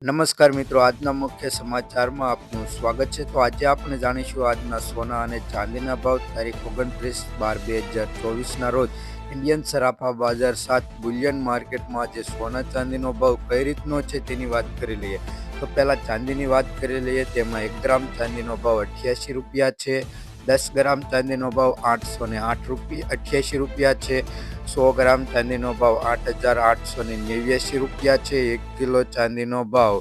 નમસ્કાર મિત્રો, આજના મુખ્ય સમાચારમાં આપનું સ્વાગત છે. તો આજે આપણે જાણીશું આજના સોના અને ચાંદીના ભાવ તારીખ 29/12/2024ના રોજ ઇન્ડિયન સરાફા બજાર 7 બુલિયન માર્કેટમાં આજે સોના ચાંદીનો ભાવ કઈ રીતનો છે તેની વાત કરી લઈએ. તો પહેલાં ચાંદીની વાત કરી લઈએ. તેમાં 1 ગ્રામ ચાંદીનો ભાવ 88 રૂપિયા છે. 10 ગ્રામ ચાંદીનો ભાવ 808.88 રૂપિયા છે. 100 ગ્રામ ચાંદીનો ભાવ 8,889 રૂપિયા છે. 1 કિલો ચાંદીનો ભાવ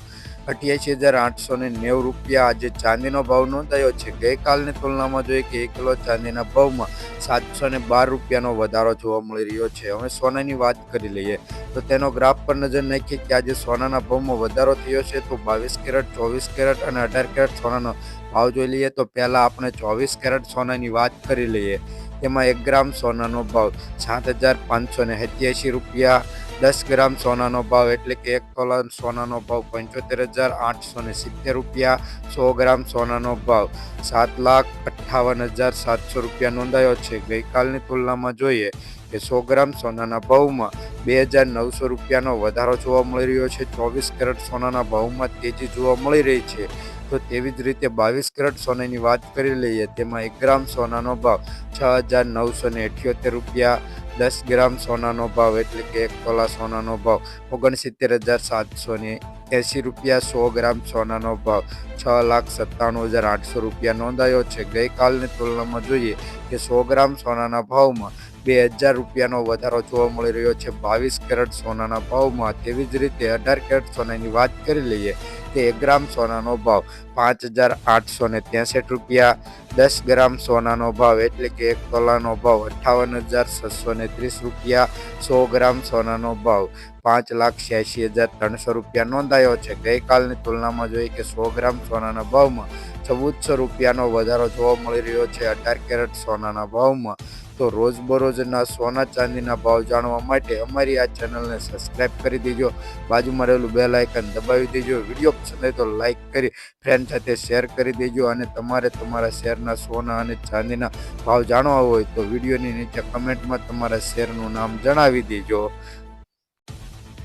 88,890 રૂપિયા આજે ચાંદીનો ભાવ નોંધાયો છે. ગઈકાલની તુલનામાં જોઈએ કે 1 કિલો ચાંદીના ભાવમાં 712 રૂપિયાનો વધારો જોવા મળી રહ્યો છે. હવે સોનાની વાત કરી લઈએ તો તેનો ગ્રાફ પર નજર નાખીએ કે આજે સોનાના ભાવમાં વધારો થયો છે. તો 22 કેરેટ, 24 કેરેટ અને 18 કેરેટ સોનાનો ભાવ જોઈ લઈએ. તો પહેલાં આપણે 24 કેરેટ સોનાની વાત કરી લઈએ. તેમાં 1 ગ્રામ સોનાનો ભાવ 7,587 રૂપિયા. 10 ગ્રામ સોનાનો ભાવ એટલે કે 1 તોલા સોનાનો ભાવ 75,870 રૂપિયા. 100 ગ્રામ સોનાનો ભાવ 7,58,700 રૂપિયા નોંધાયો છે. ગઈકાલની તુલનામાં જોઈએ કે 100 ગ્રામ સોનાના ભાવમાં 2,900 રૂપિયાનો વધારો જોવા મળી રહ્યો છે. 24 કેરેટ સોનાના ભાવમાં તેજી જોવા મળી રહી છે. તો તેવી જ રીતે 22 કેરેટ સોનાની વાત કરી લઈએ. તેમાં 1 ગ્રામ સોનાનો ભાવ 6,978 રૂપિયા. 10 ગ્રામ સોનાનો ભાવ એટલે કે 1 તોલા સોનાનો ભાવ 69,780 રૂપિયા. 100 ગ્રામ સોનાનો ભાવ 6,97,800 રૂપિયા નોંધાયો છે. ગઈકાલની તુલનામાં જોઈએ કે 100 ગ્રામ સોનાના ભાવમાં 2,000 રૂપિયાનો વધારો જોવા મળી રહ્યો છે 22 કેરેટ સોનાના ભાવમાં. તેવી જ રીતે 18 કેરેટ સોનાની વાત કરી લઈએ કે 1 ગ્રામ સોનાનો ભાવ 5,863 રૂપિયા. 10 ગ્રામ સોનાનો ભાવ એટલે કે 1 તોલાનો ભાવ 58,630 રૂપિયા. 100 ગ્રામ સોનાનો ભાવ 5,86,300 રૂપિયા નોંધાયો છે. ગઈકાલની તુલનામાં જોઈએ કે 100 ગ્રામ સોનાના ભાવમાં 1,400 રૂપિયાનો વધારો જોવા મળી રહ્યો છે 18 કેરેટ સોનાના ભાવમાં. તો રોજબરોજના સોના ચાંદીના ભાવ જાણવા માટે અમારી આ ચેનલને સબસ્ક્રાઈબ કરી દેજો. બાજુમાં રહેલું બેલ આઇકન દબાવી દેજો. વિડીયો પસંદ આવે તો લાઈક કરી ફ્રેન્ડ સાથે શેર કરી દેજો. અને તમારે તમારા શહેરના સોના અને ચાંદીના ભાવ જાણવા હોય તો વિડીયોની નીચે કમેન્ટમાં તમારા શહેરનું નામ જણાવી દેજો.